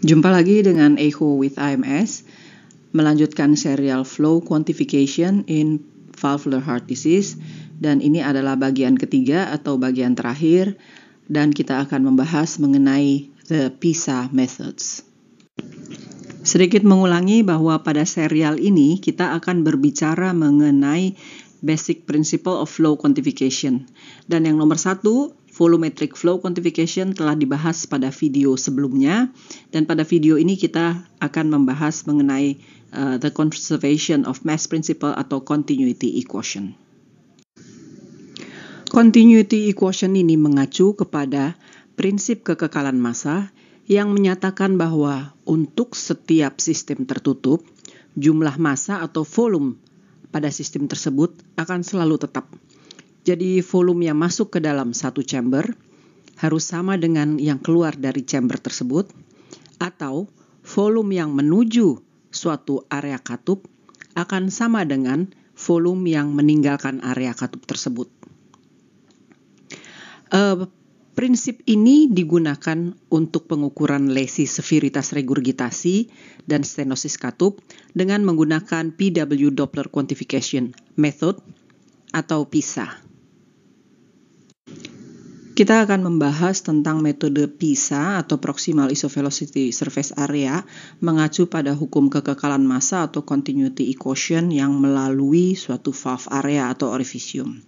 Jumpa lagi dengan Echo with IMS, melanjutkan serial flow quantification in valvular heart disease, dan ini adalah bagian ketiga atau bagian terakhir, dan kita akan membahas mengenai the PISA methods. Sedikit mengulangi bahwa pada serial ini kita akan berbicara mengenai basic principle of flow quantification. Dan yang nomor 1, volumetric flow quantification telah dibahas pada video sebelumnya. Dan pada video ini kita akan membahas mengenai the conservation of mass principle atau continuity equation. Continuity equation ini mengacu kepada prinsip kekekalan massa yang menyatakan bahwa untuk setiap sistem tertutup, jumlah massa atau volume pada sistem tersebut akan selalu tetap. Jadi volume yang masuk ke dalam satu chamber harus sama dengan yang keluar dari chamber tersebut, atau volume yang menuju suatu area katup akan sama dengan volume yang meninggalkan area katup tersebut. Prinsip ini digunakan untuk pengukuran lesi severitas regurgitasi dan stenosis katup dengan menggunakan PW Doppler Quantification Method atau PISA. Kita akan membahas tentang metode PISA atau Proximal Isovelocity Surface Area mengacu pada hukum kekekalan massa atau continuity equation yang melalui suatu valve area atau orifisium.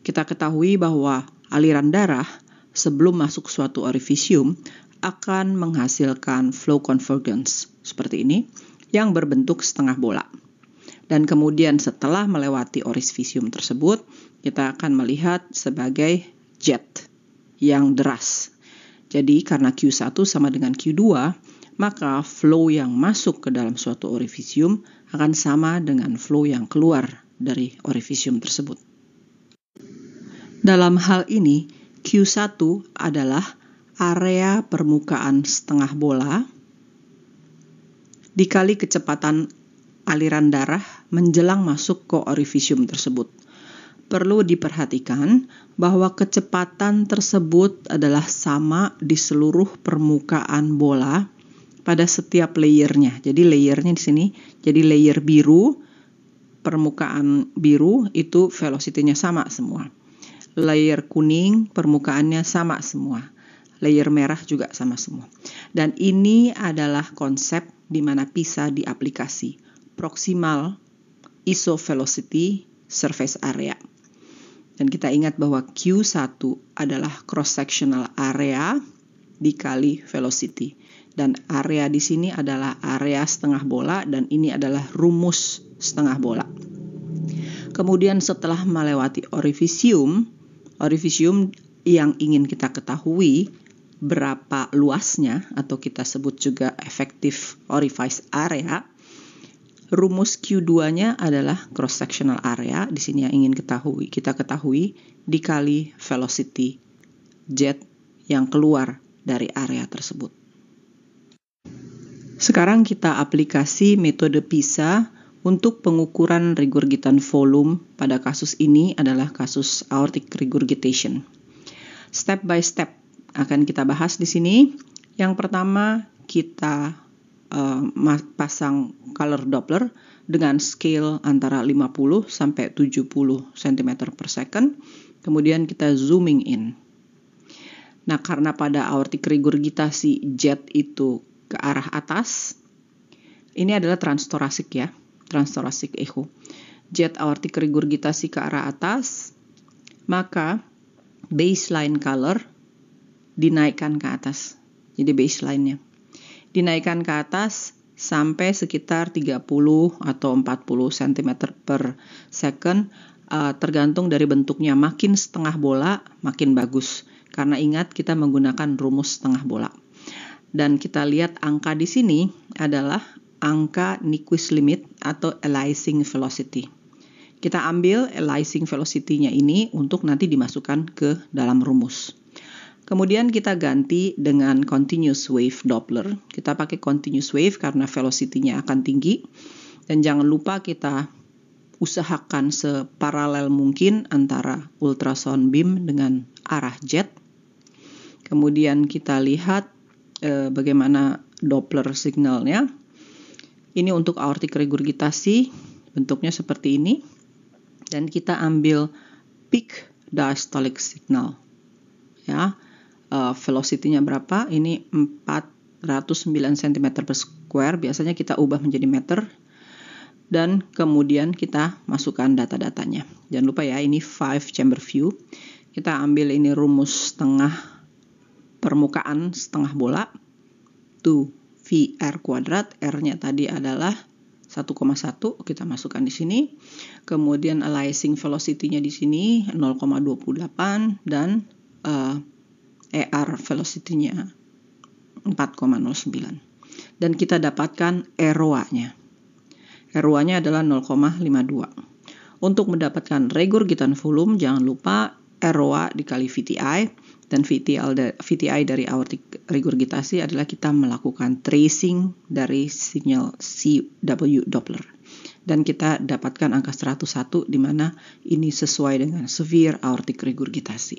Kita ketahui bahwa aliran darah sebelum masuk suatu orifisium akan menghasilkan flow convergence seperti ini yang berbentuk setengah bola. Dan kemudian setelah melewati orifisium tersebut, kita akan melihat sebagai jet yang deras. Jadi karena Q1 sama dengan Q2, maka flow yang masuk ke dalam suatu orifisium akan sama dengan flow yang keluar dari orifisium tersebut. Dalam hal ini, Q1 adalah area permukaan setengah bola dikali kecepatan aliran darah menjelang masuk ke orifisium tersebut. Perlu diperhatikan bahwa kecepatan tersebut adalah sama di seluruh permukaan bola pada setiap layernya. Jadi layernya di sini, jadi layer biru, permukaan biru itu velocity-nya sama semua. Layer kuning, permukaannya sama semua. Layer merah juga sama semua. Dan ini adalah konsep di mana PISA diaplikasi. Proximal Isovelocity Surface Area. Dan kita ingat bahwa Q1 adalah cross-sectional area dikali velocity. Dan area di sini adalah area setengah bola dan ini adalah rumus setengah bola. Kemudian setelah melewati orifisium yang ingin kita ketahui berapa luasnya atau kita sebut juga effective orifice area, rumus Q2-nya adalah cross-sectional area, di sini yang ingin kita ketahui dikali velocity jet yang keluar dari area tersebut. Sekarang kita aplikasi metode PISA untuk pengukuran regurgitan volume. Pada kasus ini adalah kasus aortic regurgitation. Step by step akan kita bahas di sini. Yang pertama kita pasang color Doppler dengan scale antara 50 sampai 70 cm per second. Kemudian kita zooming in. Nah, karena pada aortic regurgitasi jet itu ke arah atas, ini adalah transthoracic ya. Transthoracic echo. Jet aortic regurgitasi ke arah atas, maka baseline color dinaikkan ke atas. Jadi baseline-nya dinaikkan ke atas sampai sekitar 30 atau 40 cm per second, tergantung dari bentuknya. Makin setengah bola, makin bagus. Karena ingat kita menggunakan rumus setengah bola. Dan kita lihat angka di sini adalah angka Nyquist limit atau Ising velocity. Kita ambil Ising velocity-nya ini untuk nanti dimasukkan ke dalam rumus. Kemudian kita ganti dengan continuous wave Doppler. Kita pakai continuous wave karena velocity-nya akan tinggi. Dan jangan lupa kita usahakan separalel mungkin antara ultrasound beam dengan arah jet. Kemudian kita lihat bagaimana Doppler signalnya. Ini untuk aortic regurgitasi, bentuknya seperti ini. Dan kita ambil peak diastolic signal. Ya, velocity-nya berapa? Ini 409 cm per square. Biasanya kita ubah menjadi meter. Dan kemudian kita masukkan data-datanya. Jangan lupa ya, ini 5 chamber view. Kita ambil ini rumus setengah permukaan setengah bola. 2VR kuadrat, R-nya tadi adalah 1,1, kita masukkan di sini. Kemudian arising velocity-nya di sini 0,28 dan ER velocity-nya 4,09. Dan kita dapatkan ROA-nya. ROA-nya adalah 0,52. Untuk mendapatkan regurgitan volume, jangan lupa ROA dikali VTI. Dan VTI dari aortic regurgitasi adalah kita melakukan tracing dari sinyal CW Doppler. Dan kita dapatkan angka 101 di mana ini sesuai dengan severe aortic regurgitasi.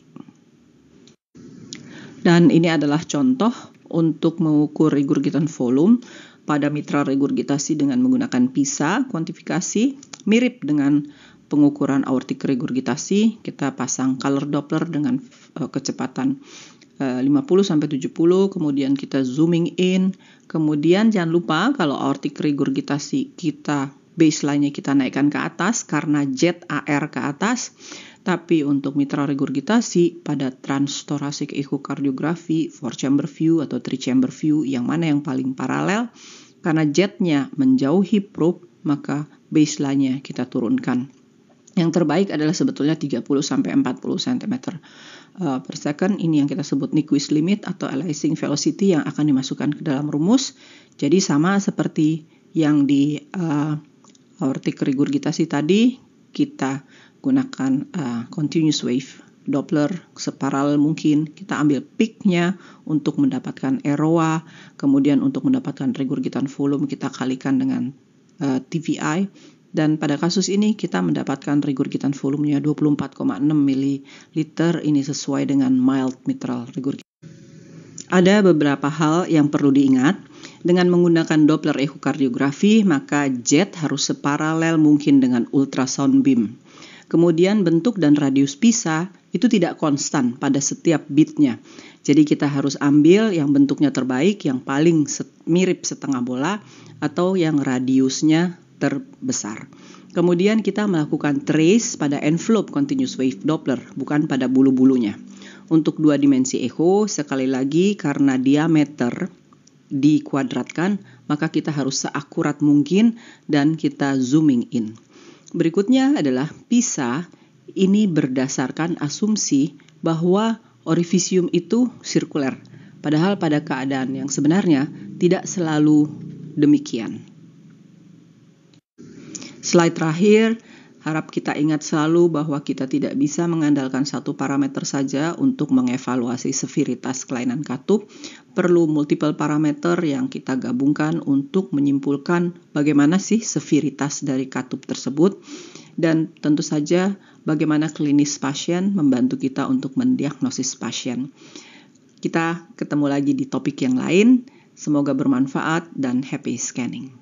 Dan ini adalah contoh untuk mengukur regurgitan volume pada mitral regurgitasi dengan menggunakan PISA kuantifikasi, mirip dengan pengukuran aortic regurgitasi. Kita pasang color Doppler dengan kecepatan 50-70, kemudian kita zooming in. Kemudian jangan lupa kalau aortic regurgitasi kita baseline-nya kita naikkan ke atas karena jet AR ke atas. Tapi untuk mitral regurgitasi pada transthoracic echocardiografi 4 chamber view atau 3 chamber view, yang mana yang paling paralel, karena jetnya menjauhi probe, maka baseline-nya kita turunkan. Yang terbaik adalah sebetulnya 30-40 cm per second. Ini yang kita sebut Nyquist limit atau arising velocity yang akan dimasukkan ke dalam rumus. Jadi sama seperti yang di aortic regurgitasi tadi, kita gunakan continuous wave Doppler separalel mungkin. Kita ambil peak-nya untuk mendapatkan ROA, kemudian untuk mendapatkan regurgitan volume kita kalikan dengan TVI. Dan pada kasus ini kita mendapatkan regurgitan volumenya 24,6 ml. Ini sesuai dengan mild mitral regurgitation. Ada beberapa hal yang perlu diingat. Dengan menggunakan Doppler echocardiografi, maka jet harus separalel mungkin dengan ultrasound beam. Kemudian bentuk dan radius PISA itu tidak konstan pada setiap bitnya. Jadi kita harus ambil yang bentuknya terbaik, yang paling mirip setengah bola, atau yang radiusnya terbesar. Kemudian kita melakukan trace pada envelope continuous wave Doppler, bukan pada bulu-bulunya. Untuk 2 dimensi echo, sekali lagi karena diameter dikuadratkan, maka kita harus seakurat mungkin dan kita zooming in. Berikutnya adalah PISA, ini berdasarkan asumsi bahwa orifisium itu sirkuler. Padahal pada keadaan yang sebenarnya tidak selalu demikian. Slide terakhir, harap kita ingat selalu bahwa kita tidak bisa mengandalkan satu parameter saja untuk mengevaluasi severitas kelainan katup. Perlu multiple parameter yang kita gabungkan untuk menyimpulkan bagaimana sih severitas dari katup tersebut. Dan tentu saja bagaimana klinis pasien membantu kita untuk mendiagnosis pasien. Kita ketemu lagi di topik yang lain. Semoga bermanfaat dan happy scanning.